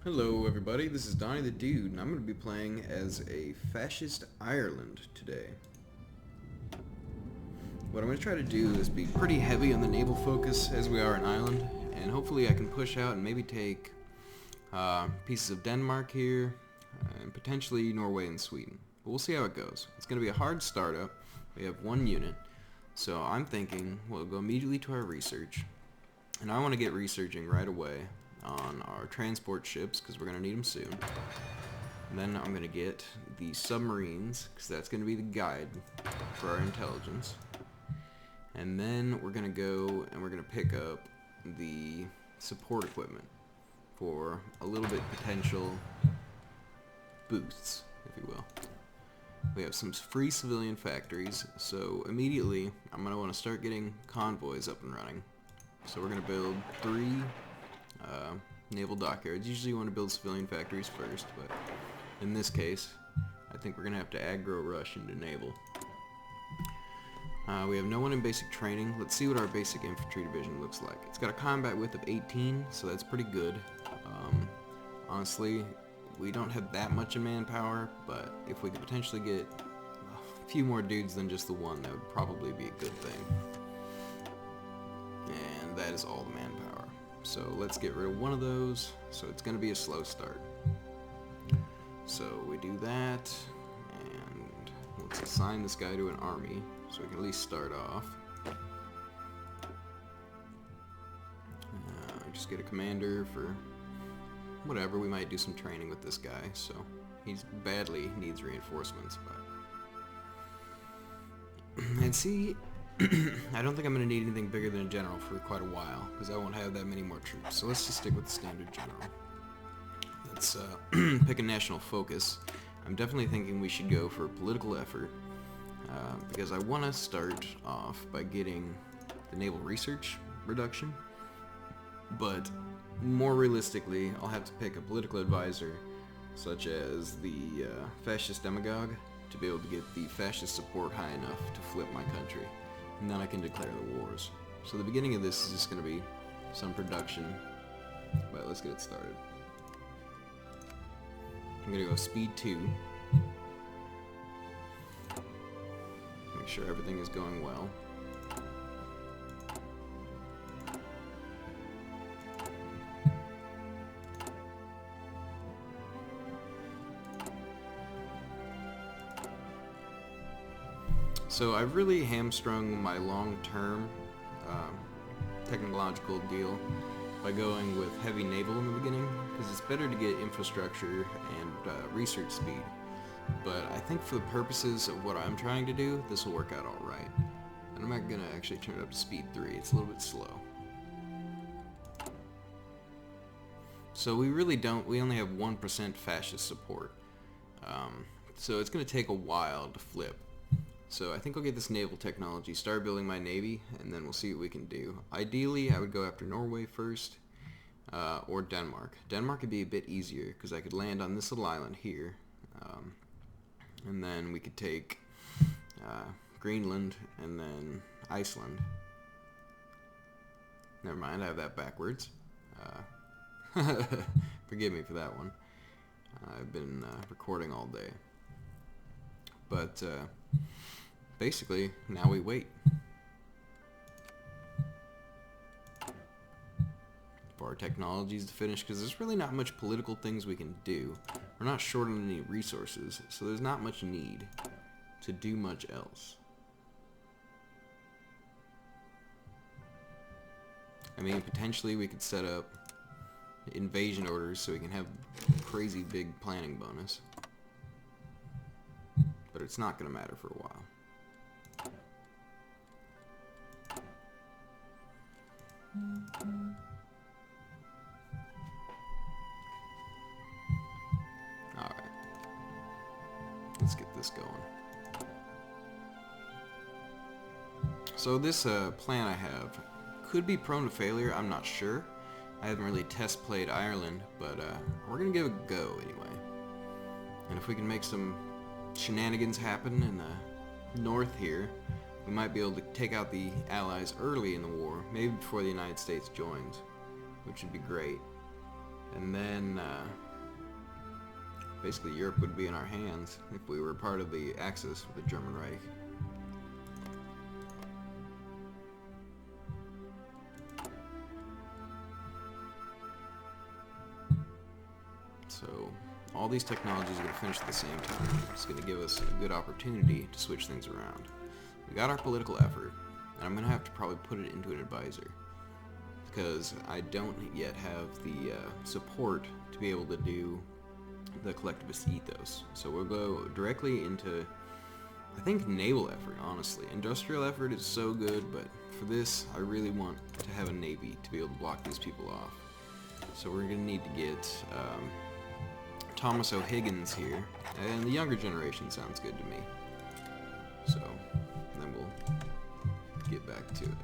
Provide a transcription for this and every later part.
Hello everybody, this is DonnytheDude, and I'm going to be playing as a Fascist Ireland today. What I'm going to try to do is be pretty heavy on the naval focus as we are in Ireland, and hopefully I can push out and maybe take pieces of Denmark here, and potentially Norway and Sweden. But we'll see how it goes. It's going to be a hard startup. We have one unit, so I'm thinking we'll go immediately to our research, and I want to get researching right away on our transport ships because we're going to need them soon. And then I'm going to get the submarines because that's going to be the guide for our intelligence. And then we're going to go and we're going to pick up the support equipment for a little bit potential boosts, if you will. We have some free civilian factories, so immediately I'm going to want to start getting convoys up and running. So we're going to build 3 naval dockyards. Usually you want to build civilian factories first, but in this case, I think we're going to have to aggro rush into naval. We have no one in basic training. Let's see what our basic infantry division looks like. It's got a combat width of 18, so that's pretty good. Honestly, we don't have that much in manpower, but if we could potentially get a few more dudes than just the one, that would probably be a good thing. And that is all the manpower. So let's get rid of one of those. So it's going to be a slow start. So we do that, and let's assign this guy to an army so we can at least start off. Just get a commander for whatever. We might do some training with this guy, so he badly needs reinforcements. But and see, I don't think I'm going to need anything bigger than a general for quite a while, because I won't have that many more troops. So let's just stick with the standard general. Let's pick a national focus. I'm definitely thinking we should go for a political effort, because I want to start off by getting the naval research reduction. But more realistically, I'll have to pick a political advisor, such as the fascist demagogue, to be able to get the fascist support high enough to flip my country. And then I can declare the wars. So the beginning of this is just going to be some production, but let's get it started. I'm going to go speed 2. Make sure everything is going well. So I've really hamstrung my long-term technological deal by going with heavy naval in the beginning, because it's better to get infrastructure and research speed. But I think for the purposes of what I'm trying to do, this will work out alright. And I'm not going to actually turn it up to speed 3, it's a little bit slow. So we only have 1% fascist support. So it's going to take a while to flip. So I think I'll get this naval technology, start building my navy, and then we'll see what we can do. Ideally, I would go after Norway first, or Denmark. Denmark would be a bit easier, because I could land on this little island here, and then we could take Greenland, and then Iceland. Never mind, I have that backwards. Forgive me for that one. I've been recording all day. But basically, now we wait for our technologies to finish, because there's really not much political things we can do. We're not short on any resources, so there's not much need to do much else. I mean, potentially we could set up invasion orders so we can have crazy big planning bonus. But it's not going to matter for a while. Alright. Let's get this going. So this plan I have could be prone to failure, I'm not sure. I haven't really test played Ireland, but we're going to give it a go anyway. And if we can make some shenanigans happen in the north here, we might be able to take out the Allies early in the war, maybe before the United States joins, which would be great. And then basically Europe would be in our hands if we were part of the Axis with the German Reich. So all these technologies are going to finish at the same time. It's going to give us a good opportunity to switch things around. We got our political effort, and I'm going to have to probably put it into an advisor, because I don't yet have the support to be able to do the collectivist ethos. So we'll go directly into, I think, naval effort, honestly. Industrial effort is so good, but for this, I really want to have a navy to be able to block these people off. So we're going to need to get Thomas O'Higgins here, and the younger generation sounds good to me. So then we'll get back to it.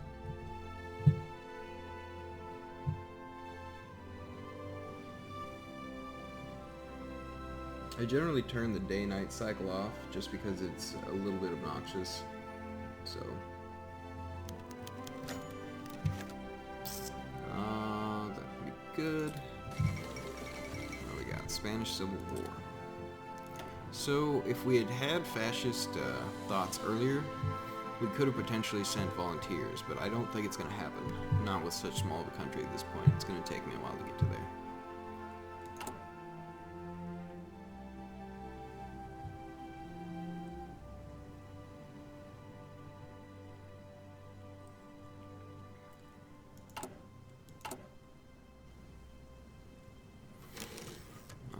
I generally turn the day-night cycle off just because it's a little bit obnoxious. So that would be good. What we got? Spanish Civil War. So if we had had fascist thoughts earlier, we could have potentially sent volunteers, but I don't think it's going to happen. Not with such small of a country at this point. It's going to take me a while to get to there.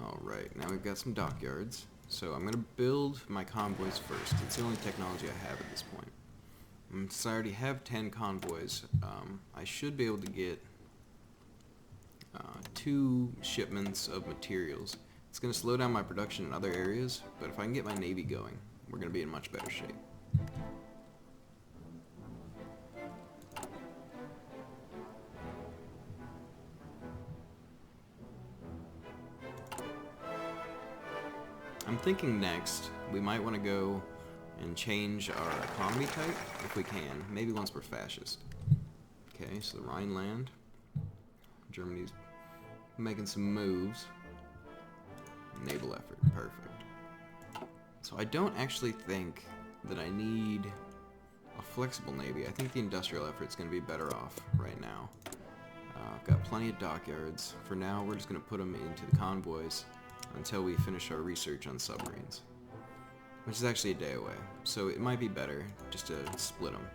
Alright, now we've got some dockyards. So I'm going to build my convoys first. It's the only technology I have at this point. Since I already have 10 convoys, I should be able to get 2 shipments of materials. It's going to slow down my production in other areas, but if I can get my navy going, we're going to be in much better shape. I'm thinking next, we might want to go and change our economy type, if we can, maybe once we're fascist. Okay, so the Rhineland. Germany's making some moves. Naval effort, perfect. So I don't actually think that I need a flexible navy. I think the industrial effort's going to be better off right now. I've got plenty of dockyards. For now, we're just going to put them into the convoys until we finish our research on submarines, which is actually a day away, so it might be better just to split them.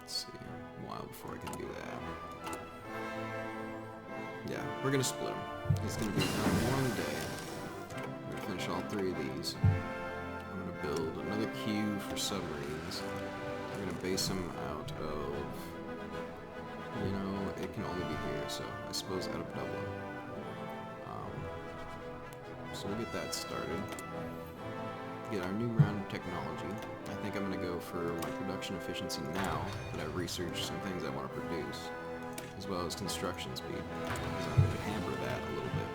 Let's see, a while before I can do that. Yeah, we're gonna split them. It's gonna be done one day. We're gonna finish all 3 of these. I'm gonna build another queue for submarines. We're gonna base them out of, you know, it can only be here, so I suppose out of Dublin. So we'll get that started. Get our new round of technology. I think I'm going to go for my production efficiency now that I've researched some things I want to produce, as well as construction speed, because I'm going to hamper that a little bit.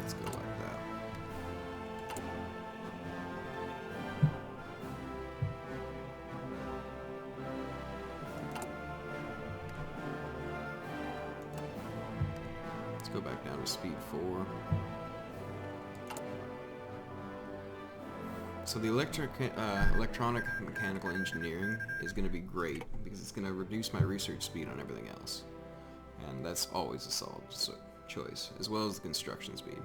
Let's go like that. Let's go back down to speed 4. So the electronic mechanical engineering is going to be great because it's going to reduce my research speed on everything else. And that's always a solid choice, as well as the construction speed.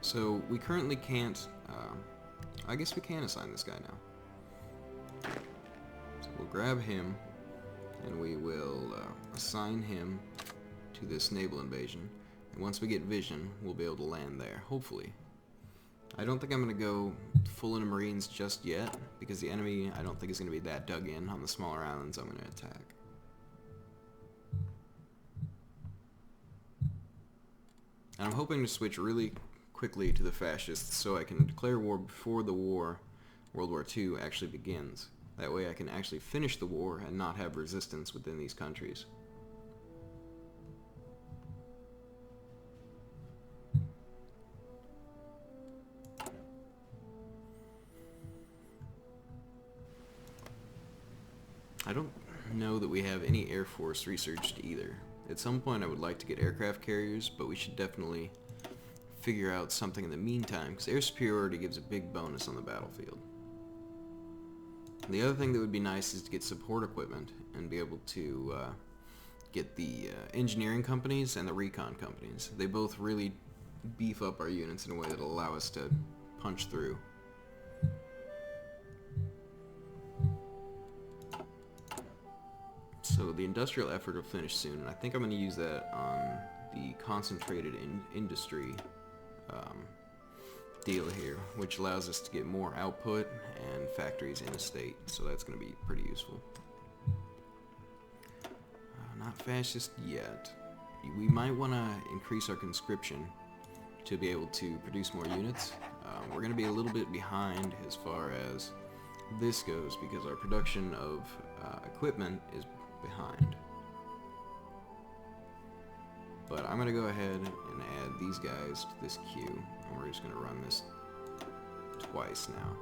So we currently can't, I guess we can assign this guy now. So we'll grab him, and we will assign him to this naval invasion. And once we get vision, we'll be able to land there, hopefully. I don't think I'm going to go full into Marines just yet, because the enemy I don't think is going to be that dug in on the smaller islands I'm going to attack. And I'm hoping to switch really quickly to the fascists so I can declare war before the war, World War II, actually begins. That way I can actually finish the war and not have resistance within these countries. I don't know that we have any Air Force researched either. At some point I would like to get aircraft carriers, but we should definitely figure out something in the meantime, because air superiority gives a big bonus on the battlefield. And the other thing that would be nice is to get support equipment and be able to get the engineering companies and the recon companies. They both really beef up our units in a way that will allow us to punch through. So the industrial effort will finish soon, and I think I'm going to use that on the concentrated industry deal here, which allows us to get more output and factories in a state, so that's going to be pretty useful. Not fascist yet. We might want to increase our conscription to be able to produce more units. We're going to be a little bit behind as far as this goes because our production of equipment is behind. But I'm going to go ahead and add these guys to this queue, and we're just going to run this twice now.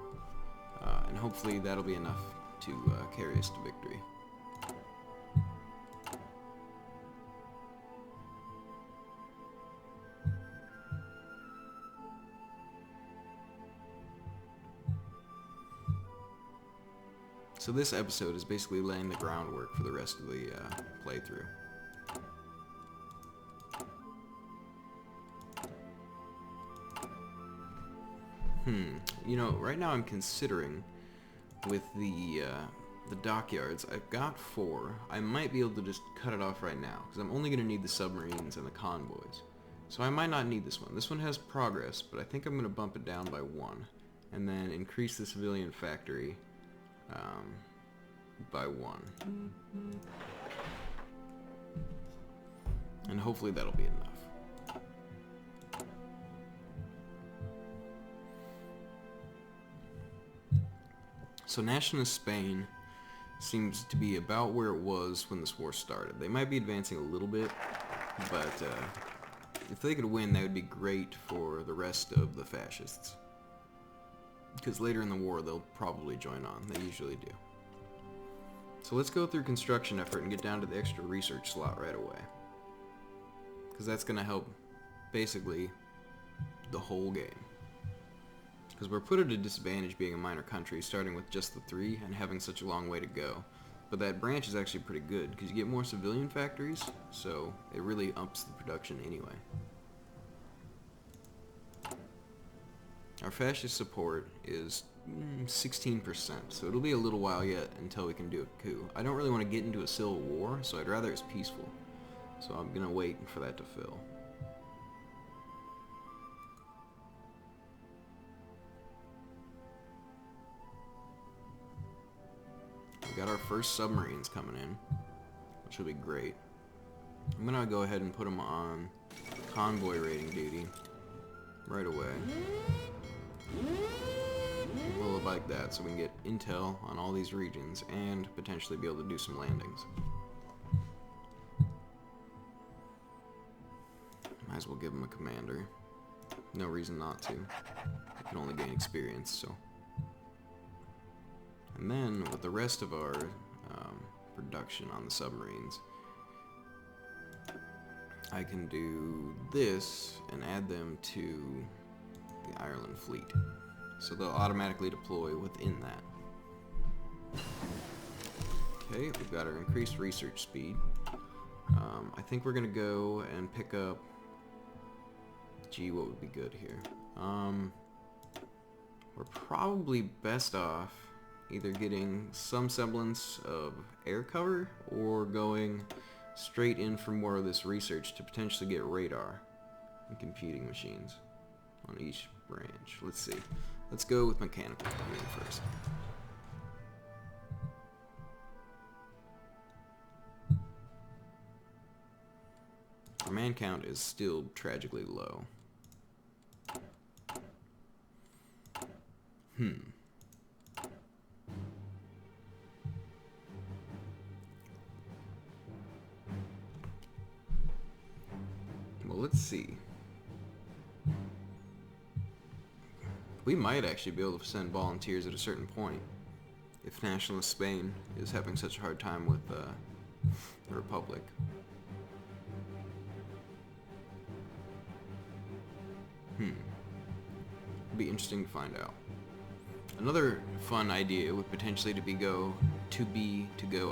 And hopefully that'll be enough to carry us to victory. So this episode is basically laying the groundwork for the rest of the playthrough. You know, right now I'm considering with the dockyards, I've got 4. I might be able to just cut it off right now, because I'm only going to need the submarines and the convoys. So I might not need this one. This one has progress, but I think I'm going to bump it down by 1, and then increase the civilian factory by 1. And hopefully that'll be enough. So nationalist Spain seems to be about where it was when this war started. They might be advancing a little bit, but if they could win, that would be great for the rest of the fascists. Because later in the war, they'll probably join on. They usually do. So let's go through construction effort and get down to the extra research slot right away. Because that's going to help basically the whole game. Because we're put at a disadvantage being a minor country, starting with just the 3 and having such a long way to go. But that branch is actually pretty good, because you get more civilian factories, so it really ups the production anyway. Our fascist support is 16%, so it'll be a little while yet until we can do a coup. I don't really want to get into a civil war, so I'd rather it's peaceful. So I'm going to wait for that to fill. We got our first submarines coming in, which will be great. I'm going to go ahead and put them on convoy raiding duty right away. A little like that, so we can get intel on all these regions and potentially be able to do some landings. Might as well give them a commander. No reason not to. We can only gain experience, so. And then with the rest of our production on the submarines, I can do this and add them to the Ireland fleet. So they'll automatically deploy within that. Okay, we've got our increased research speed. I think we're going to go and pick up... Gee, what would be good here? We're probably best off either getting some semblance of air cover or going straight in for more of this research to potentially get radar and computing machines on each branch. Let's see. Let's go with mechanical computing first. Our man count is still tragically low. Well, let's see. We might actually be able to send volunteers at a certain point if nationalist Spain is having such a hard time with the Republic. It'd be interesting to find out. Another fun idea would potentially to go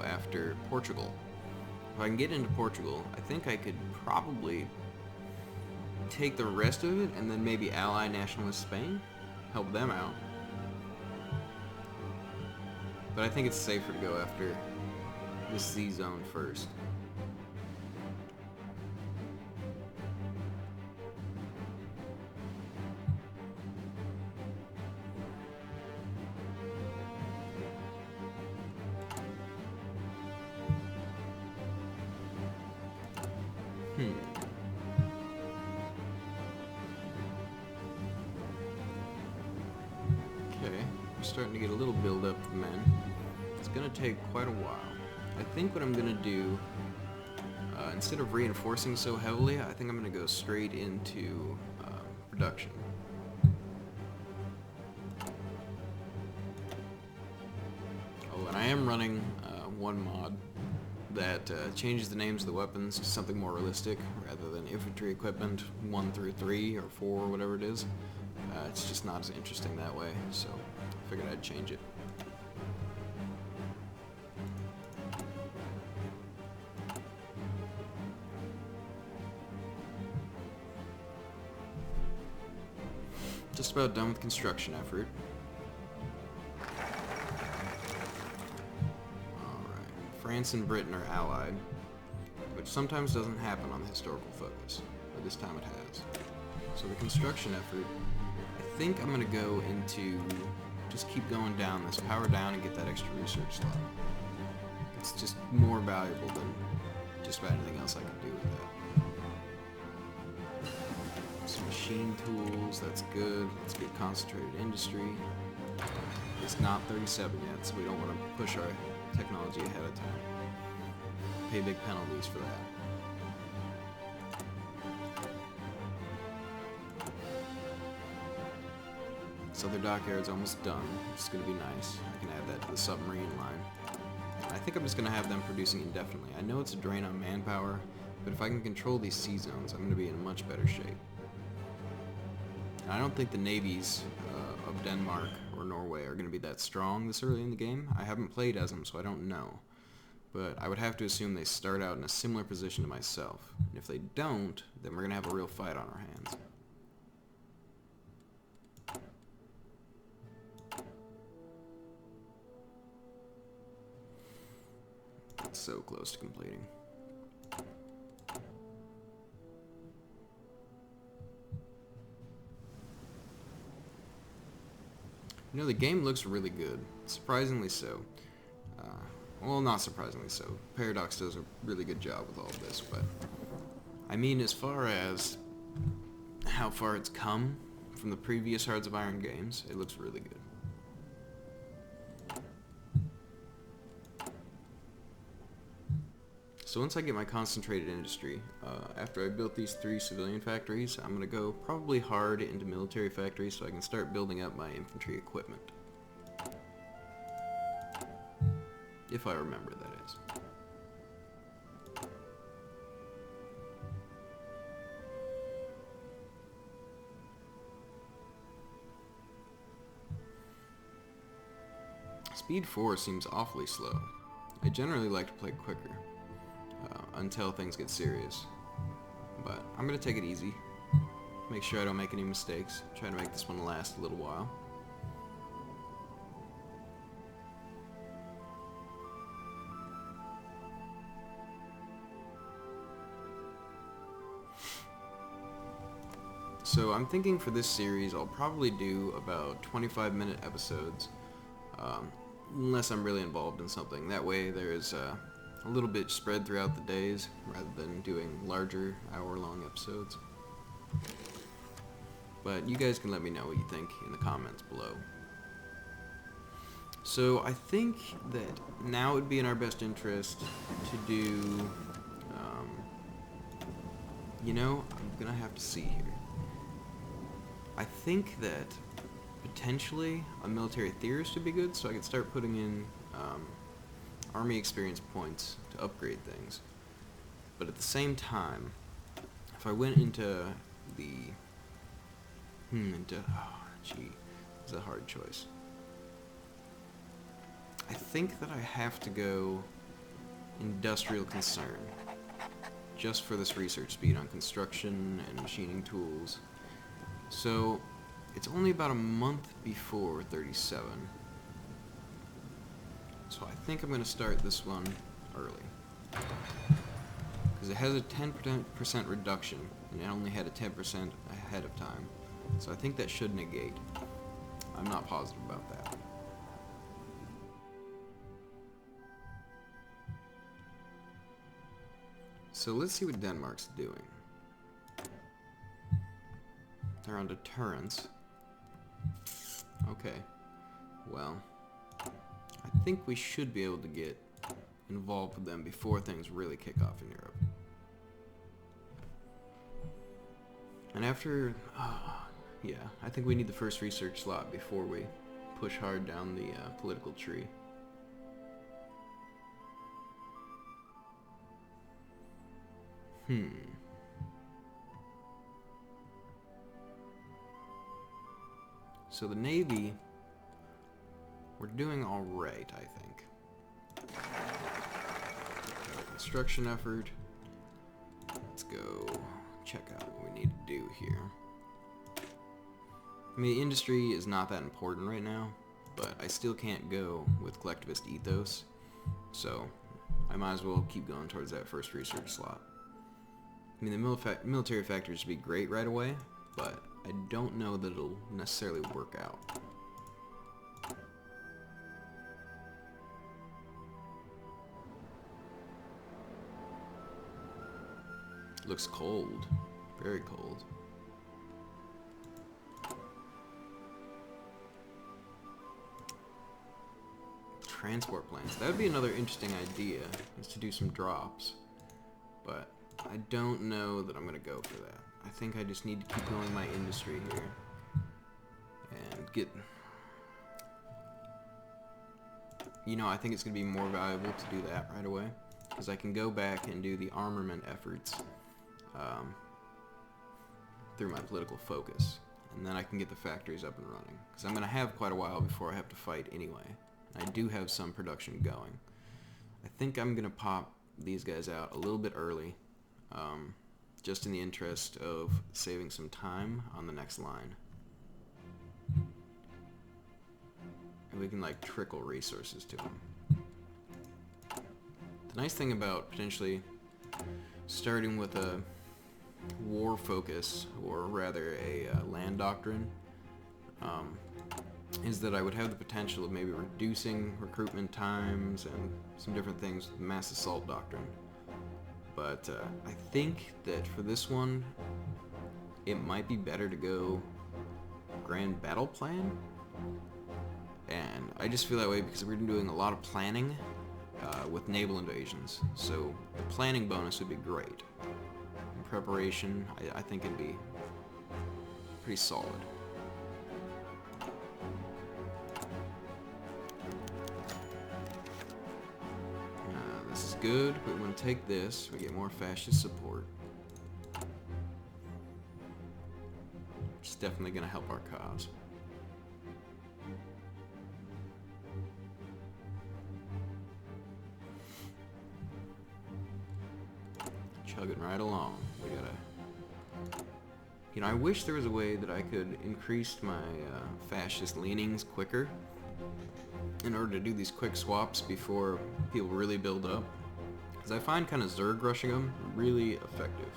after Portugal. If I can get into Portugal, I think I could probably take the rest of it and then maybe ally nationalist Spain, help them out. But I think it's safer to go after this Z zone first. Okay, we're starting to get a little build-up of men. It's gonna take quite a while. I think what I'm gonna do, instead of reinforcing so heavily, I think I'm gonna go straight into production. Oh, and I am running one mod that changes the names of the weapons to something more realistic, rather than infantry equipment 1 through 3 or 4 or whatever it is. It's just not as interesting that way, so I figured I'd change it. Just about done with construction effort. Alright, France and Britain are allied, which sometimes doesn't happen on the historical focus, but this time it has. So the construction effort, I think I'm going to go into, just keep going down this, power down and get that extra research slot. It's just more valuable than just about anything else I can do with that. Some machine tools, that's good. Let's get concentrated industry. It's not 37 yet, so we don't want to push our technology ahead of time. Pay big penalties for that. Southern dockyard's almost done. It's going to be nice. I can add that to the submarine line. I think I'm just going to have them producing indefinitely. I know it's a drain on manpower, but if I can control these sea zones, I'm going to be in much better shape. And I don't think the navies of Denmark or Norway are going to be that strong this early in the game. I haven't played as them, so I don't know. But I would have to assume they start out in a similar position to myself. And if they don't, then we're going to have a real fight on our hands. It's so close to completing. You know, the game looks really good. Surprisingly so. Well, not surprisingly so. Paradox does a really good job with all of this, but I mean, as far as how far it's come from the previous Hearts of Iron games, it looks really good. So once I get my concentrated industry, after I built these 3 civilian factories, I'm going to go probably hard into military factories so I can start building up my infantry equipment. If I remember, that is. Speed 4 seems awfully slow. I generally like to play quicker. Until things get serious. But I'm going to take it easy. Make sure I don't make any mistakes. Try to make this one last a little while. So I'm thinking for this series I'll probably do about 25-minute episodes. Unless I'm really involved in something. That way there's a little bit spread throughout the days rather than doing larger hour-long episodes. But you guys can let me know what you think in the comments below. So I think that now it would be in our best interest to do, you know, I'm gonna have to see here. I think that potentially a military theorist would be good, so I could start putting in army experience points to upgrade things. But at the same time, if I went into the... it's a hard choice. I think that I have to go industrial concern, just for this research speed on construction and machining tools. So, it's only about a month before 37. So I think I'm going to start this one early. Because it has a 10% reduction, and it only had a 10% ahead of time. So I think that should negate. I'm not positive about that. So let's see what Denmark's doing. They're on deterrence. Okay. Well, I think we should be able to get involved with them before things really kick off in Europe. And after... yeah, I think we need the first research slot before we push hard down the political tree. So the Navy, we're doing alright, I think. Construction effort. Let's go check out what we need to do here. I mean, the industry is not that important right now, but I still can't go with collectivist ethos, so I might as well keep going towards that first research slot. I mean, the military factors would be great right away, but I don't know that it'll necessarily work out. Looks cold. Very cold. Transport planes. That would be another interesting idea, is to do some drops. But I don't know that I'm going to go for that. I think I just need to keep going my industry here. And get... You know, I think it's going to be more valuable to do that right away. Because I can go back and do the armament efforts through my political focus. And then I can get the factories up and running. Because I'm going to have quite a while before I have to fight anyway. And I do have some production going. I think I'm going to pop these guys out a little bit early. Just in the interest of saving some time on the next line. And we can like trickle resources to them. The nice thing about potentially starting with a war focus, or rather a land doctrine, is that I would have the potential of maybe reducing recruitment times and some different things with the mass assault doctrine. But I think that for this one, it might be better to go grand battle plan. And I just feel that way because we're doing a lot of planning with naval invasions. So the planning bonus would be great. In preparation, I think it'd be pretty solid. This is good, but we're going to take this. We get more fascist support. Which is definitely going to help our cause. Chugging right along. We gotta... You know, I wish there was a way that I could increase my fascist leanings quicker in order to do these quick swaps before people really build up. Because I find kind of Zerg rushing them really effective.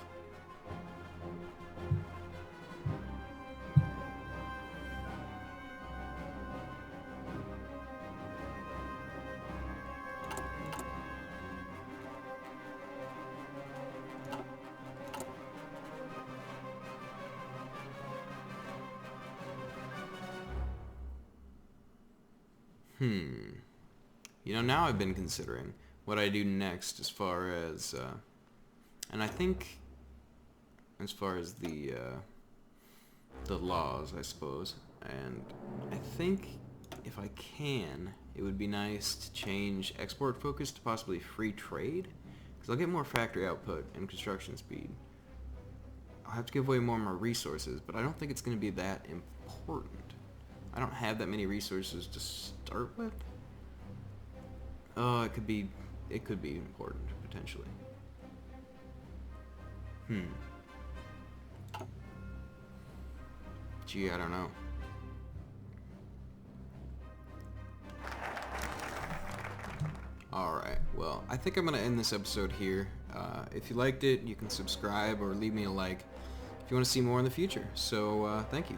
You know, now I've been considering what I do next as far as, and I think as far as the the laws, I suppose. And I think if I can, it would be nice to change export focus to possibly free trade, because I'll get more factory output and construction speed. I'll have to give away more and more resources, but I don't think it's going to be that important. I don't have that many resources to start with. Oh, it could be important, potentially. Gee, I don't know. Alright, well, I think I'm going to end this episode here. If you liked it, you can subscribe or leave me a like if you want to see more in the future. So, thank you.